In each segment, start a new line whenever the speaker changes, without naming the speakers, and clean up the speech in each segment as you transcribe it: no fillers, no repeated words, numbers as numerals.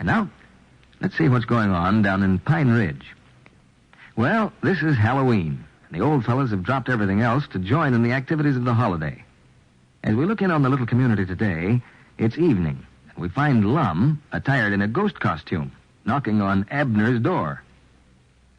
And now, let's see what's going on down in Pine Ridge. Well, this is Halloween, and the old fellas have dropped everything else to join in the activities of the holiday. As we look in on the little community today, it's evening, and we find Lum, attired in a ghost costume, knocking on Abner's door.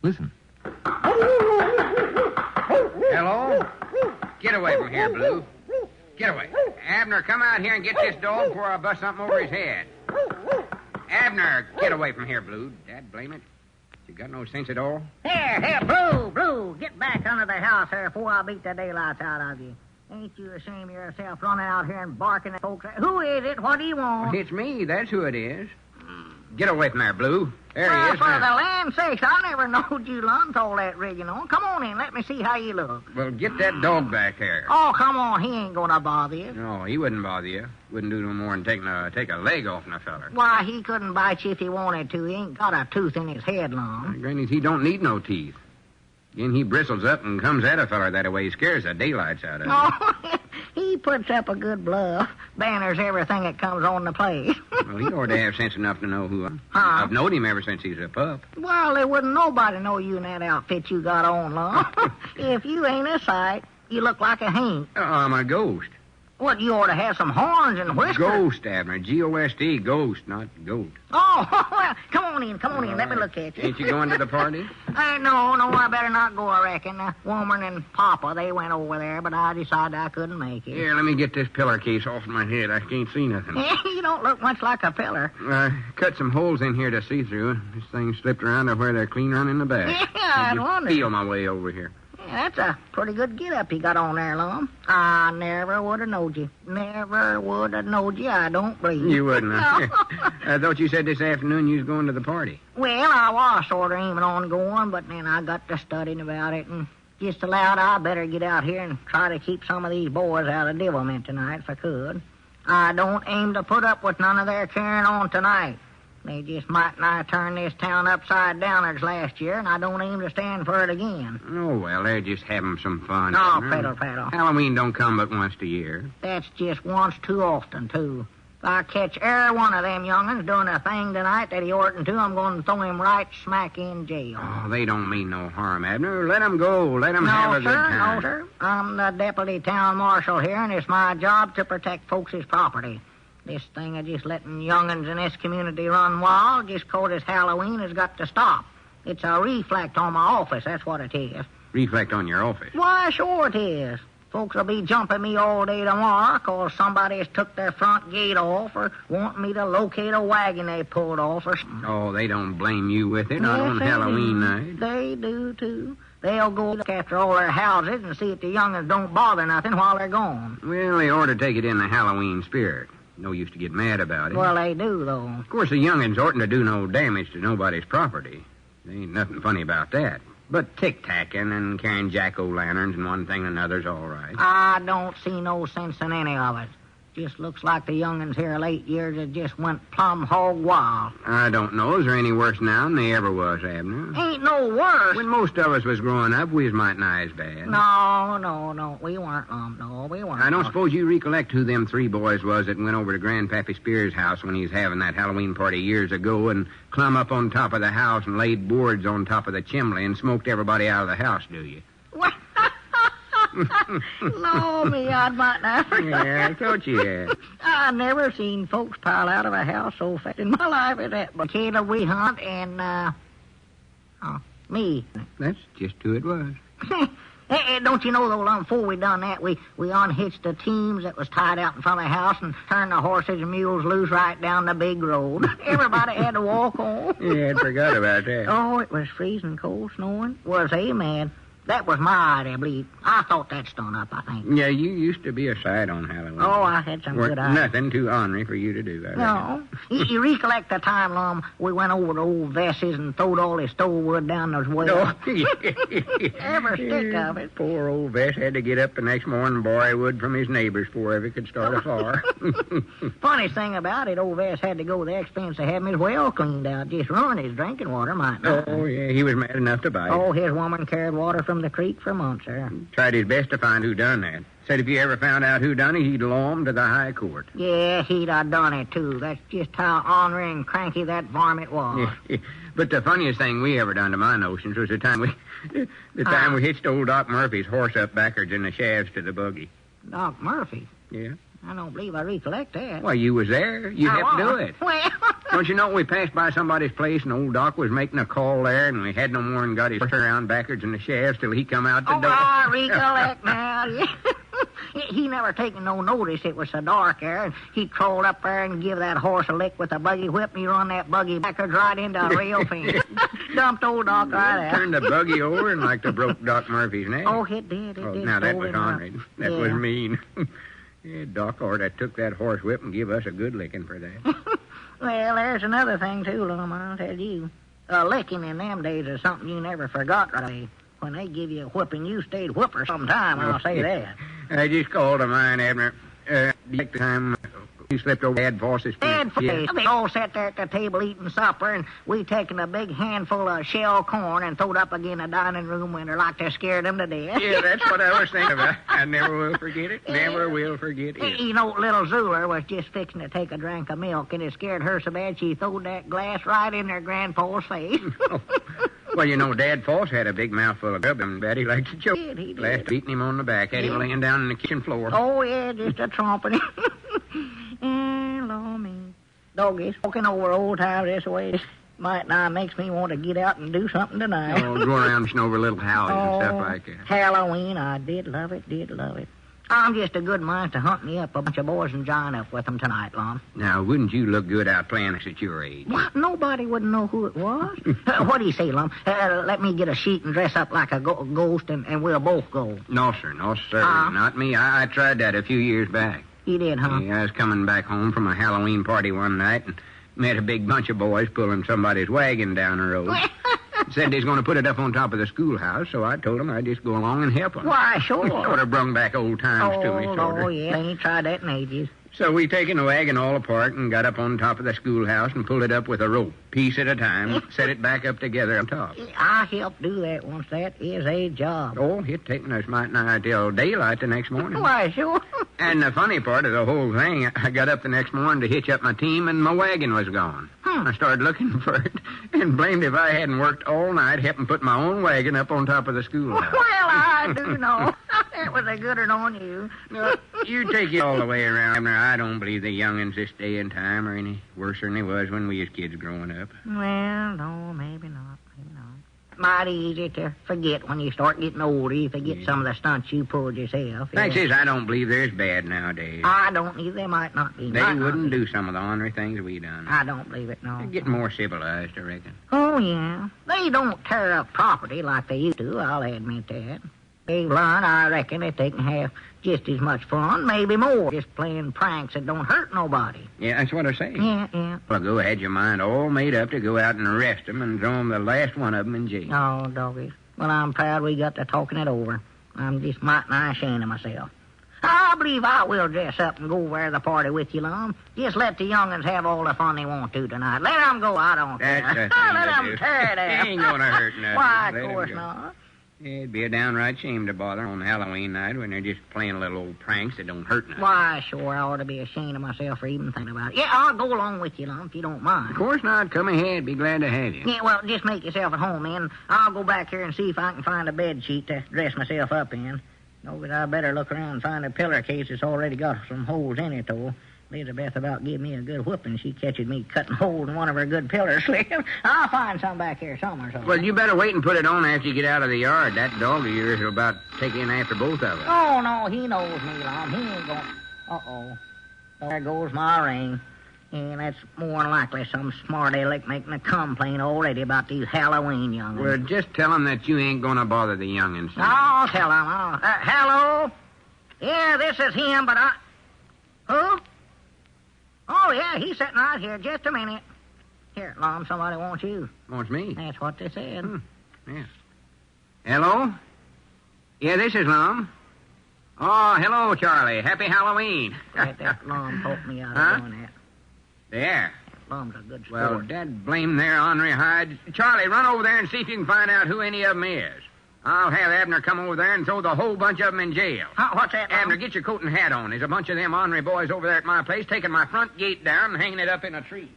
Listen.
Hello? Get away from here, Blue. Get away. Abner, come out here and get this dog before I bust something over his head. Abner, get away from here, Blue. Dad, blame it. You got no sense at all?
Here, Blue, get back under the house here before I beat the daylights out of you. Ain't you ashamed of yourself running out here and barking at folks? Who is it? What do you want?
It's me. That's who it is. Get away from there, Blue. There he is.
For the land's sakes, I never knowed you lumped all that rigging on. Come on in. Let me see how you look.
Well, get that dog back there.
Oh, come on. He ain't going to bother you.
No, he wouldn't bother you. Wouldn't do no more than take a leg off a feller.
Why, he couldn't bite you if he wanted to. He ain't got a tooth in his head, Lum.
Granny, he don't need no teeth. Then he bristles up and comes at a feller that way. He scares the daylights out of him.
Oh, he puts up a good bluff. Banners everything that comes on the place.
Well, he ought to have sense enough to know who I've known him ever since he's a pup.
Well, there wouldn't nobody know you in that outfit you got on, Lum. If you ain't a sight, you look like a haint.
I'm a ghost.
What, you ought to have some horns and whiskers.
Ghost, Abner. G-O-S-T, ghost, not goat.
Oh, well, come on in. Let me look at you.
Ain't you going to the party?
No, I better not go, I reckon. Woman and Papa, they went over there, but I decided I couldn't make it.
Here, let me get this pillar case off my head. I can't see nothing.
You don't look much like a pillar.
I cut some holes in here to see through. This thing slipped around to where they're clean running the back.
Yeah, I wonder.
Feel my way over here.
Yeah, that's a pretty good get-up you got on there, Lum. I never would have knowed you. Never would have knowed you, I don't believe.
You wouldn't, huh?
No.
I thought you said this afternoon you was going to the party.
Well, I was sort of aiming on going, but then I got to studying about it and just allowed I better get out here and try to keep some of these boys out of devilment tonight if I could. I don't aim to put up with none of their carrying on tonight. They just might not turn this town upside down as last year, and I don't aim to stand for it again.
Oh, well, they're just having some fun.
Oh, peddle.
Halloween don't come but once a year.
That's just once too often, too. If I catch every one of them young'uns doing a thing tonight that he oughtn't to, I'm going to throw him right smack in jail.
Oh, they don't mean no harm, Abner. Let them go. Let them have a good time.
No, sir. I'm the deputy town marshal here, and it's my job to protect folks' property. This thing of just letting young'uns in this community run wild just 'cause it's Halloween has got to stop. It's a reflect on my office, that's what it is.
Reflect on your office?
Why, sure it is. Folks will be jumping me all day tomorrow 'cause somebody has took their front gate off or wanting me to locate a wagon they pulled off or something.
Oh, they don't blame you with it, not on Halloween night.
They do, too. They'll go look after all their houses and see if the young'uns don't bother nothing while they're gone.
Well, they ought to take it in the Halloween spirit. No use to get mad about it.
Well, they do, though.
Of course, the young'uns oughtn't to do no damage to nobody's property. There ain't nothing funny about that. But tic-tacking and carrying jack-o'-lanterns and one thing and another's all right.
I don't see no sense in any of it. Just looks like the young'uns here late years have just went plumb hog wild.
I don't know. Is there any worse now than they ever was, Abner?
Ain't no worse.
When most of us was growing up, we was might nigh as bad.
No. We weren't, No, we weren't.
I don't suppose you recollect who them three boys was that went over to Grandpappy Spears' house when he was having that Halloween party years ago and clumb up on top of the house and laid boards on top of the chimney and smoked everybody out of the house, do you?
What? No, me, I might not.
Yeah, I thought you had.
I never seen folks pile out of a house so fast in my life as that. But Caleb, we hunt, and, me.
That's just who it was.
Hey, don't you know, though, Lum, before we done that, we unhitched the teams that was tied out in front of the house and turned the horses and mules loose right down the big road. Everybody had to walk home.
Yeah, I forgot about that.
Oh, it was freezing cold, snowing. Was he mad? That was my idea, I believe. I thought that stung up, I think.
Yeah, you used to be a sight on Halloween.
Oh, I had some good ideas.
Nothing too ornery for you to do, I reckon.
No. You recollect the time, Lum, we went over to old Vess's and throwed all his stovewood down those wells? Every stick of it.
Poor old Vess had to get up the next morning and borrow wood from his neighbors before he could start a fire.
Funniest thing about it, old Vess had to go to the expense of having his well cleaned out. Just ruin his drinking water, might not.
Oh, yeah, he was mad enough to buy it.
Oh, his woman carried water from the creek for months, sir.
Tried his best to find who done that. Said if you ever found out who done it, he'd law him to the high court.
Yeah, he'd have done it, too. That's just how ornery and cranky that varmint was.
Yeah. But the funniest thing we ever done to my notions was the time we hitched old Doc Murphy's horse up backwards in the shafts to the buggy.
Doc Murphy?
Yeah.
I don't believe I recollect that.
Well, you was there. You helped do it.
Well...
Don't you know we passed by somebody's place and old Doc was making a call there and we had no more than got his horse around backwards in the shafts till he come out the door.
I recollect now. Yeah. He never taken no notice it was so dark there, and he crawled up there and give that horse a lick with a buggy whip, and he run that buggy backwards right into a rail fence. Dumped old Doc right out.
Turned the buggy over and like to broke Doc Murphy's neck.
Oh, it did. It did.
Now, that was ornery. That was mean. Yeah, Doc orter took that horse whip and give us a good licking for that.
Well, there's another thing, too, Lum, I'll tell you. A licking in them days is something you never forgot right away. When they give you a whipping, you stayed whipper sometime, I'll say that.
I just called to mind, Abner. The time you slipped over Dad Foss's feet.
Dad Foss, they all sat there at the table eating supper, and we taken a big handful of shell corn and throwed up again the dining room window like to scare them to death.
Yeah, that's what I was thinking about. I never will forget it. Never will forget it.
You know, little Zuler was just fixing to take a drink of milk, and it scared her so bad she throwed that glass right in her grandpa's face.
Well, you know, Dad Foss had a big mouthful of grub, and Betty liked to choke.
He did.
Last beating him on the back, had him laying down on the kitchen floor.
Oh, yeah, just a tromping. Lord me. Doggies, walking over old times this way might now makes me want to get out and do something tonight.
Oh, go around pushing over little houses and stuff like that.
Halloween, I did love it. I'm just a good mind to hunt me up a bunch of boys and join up with them tonight, Lum.
Now, wouldn't you look good out playing us at your age?
What? Nobody would know who it was. What do you say, Lum? Let me get a sheet and dress up like a ghost, and we'll both go.
No, sir. Not me. I tried that a few years back.
You did, huh?
Yeah, I was coming back home from a Halloween party one night and met a big bunch of boys pulling somebody's wagon down the road. Said they was going to put it up on top of the schoolhouse, so I told them I'd just go along and help them.
Why, sure.
Sort of brung back old times to me, sort of.
Oh, yeah. I ain't tried that in ages.
So we taken the wagon all apart and got up on top of the schoolhouse and pulled it up with a rope, piece at a time, set it back up together on top.
I helped do that once. That is a job.
Oh, it taken us might nigh till daylight the next morning.
Why, sure.
And the funny part of the whole thing, I got up the next morning to hitch up my team, and my wagon was gone. I started looking for it, and blamed if I hadn't worked all night helping put my own wagon up on top of the schoolhouse.
Well, I do know. That was a good one on you.
No, you take it all the way around. Abner. I don't believe the young'uns this day and time are any worse than they was when we was kids growing up.
Well, no, maybe not. Mighty easy to forget when you start getting older. You forget some of the stunts you pulled yourself.
Fact is, I don't believe they're as bad nowadays.
I don't either. They might not be.
They wouldn't do some of the ornery things we done.
I don't believe it, no.
They're getting more civilized, I reckon.
Oh, yeah. They don't tear up property like they used to, I'll admit that. They've learned, I reckon, that they can have just as much fun, maybe more, just playing pranks that don't hurt nobody.
Yeah, that's what I say.
Yeah.
Well, go had your mind all made up to go out and arrest them and throw them the last one of them in jail.
Oh, doggies. Well, I'm proud we got to talking it over. I'm just mighty nigh ashamed of myself. I believe I will dress up and go over to the party with you, Lum. Just let the young'uns have all the fun they want to tonight. Let them go, I don't care.
That's the thing
Let
to
them
do.
tear it up.
They ain't gonna hurt nothing.
Why,
Let
of
'em
course
go.
not.
It'd be a downright shame to bother on Halloween night when they're just playing little old pranks that don't hurt nothing.
Why, sure, I ought to be ashamed of myself for even thinking about it. Yeah, I'll go along with you, Lum, if you don't mind.
Of course not. Come ahead. Be glad to have you.
Yeah, well, just make yourself at home, then. I'll go back here and see if I can find a bed sheet to dress myself up in. No, but I better look around and find a pillar case that's already got some holes in it, though. Elizabeth about gave me a good whooping. She catches me cutting holes in one of her good pillar slips. I'll find some back here somewhere.
Well, you better wait and put it on after you get out of the yard. That dog of yours will about take in after both of us.
Oh, no, he knows me, Lum. He ain't going... Uh-oh. There goes my ring. And that's more than likely some smart aleck making a complaint already about these Halloween young'uns.
Well, just tell him that you ain't going to bother the young'uns.
I'll tell him. Hello? Yeah, this is him, but Who? Oh, yeah, he's sitting right here. Just a minute. Here, Lum, somebody wants you.
Wants me?
That's what they said.
Yeah. Hello? Yeah, this is Lum. Oh, hello, Charlie. Happy Halloween.
That Lum poked me out of doing that.
There.
Lum's a good sport.
Well, dad blame their ornery hide. Charlie, run over there and see if you can find out who any of them is. I'll have Abner come over there and throw the whole bunch of them in jail.
What's that, Lum?
Abner, get your coat and hat on. There's a bunch of them ornery boys over there at my place taking my front gate down and hanging it up in a tree.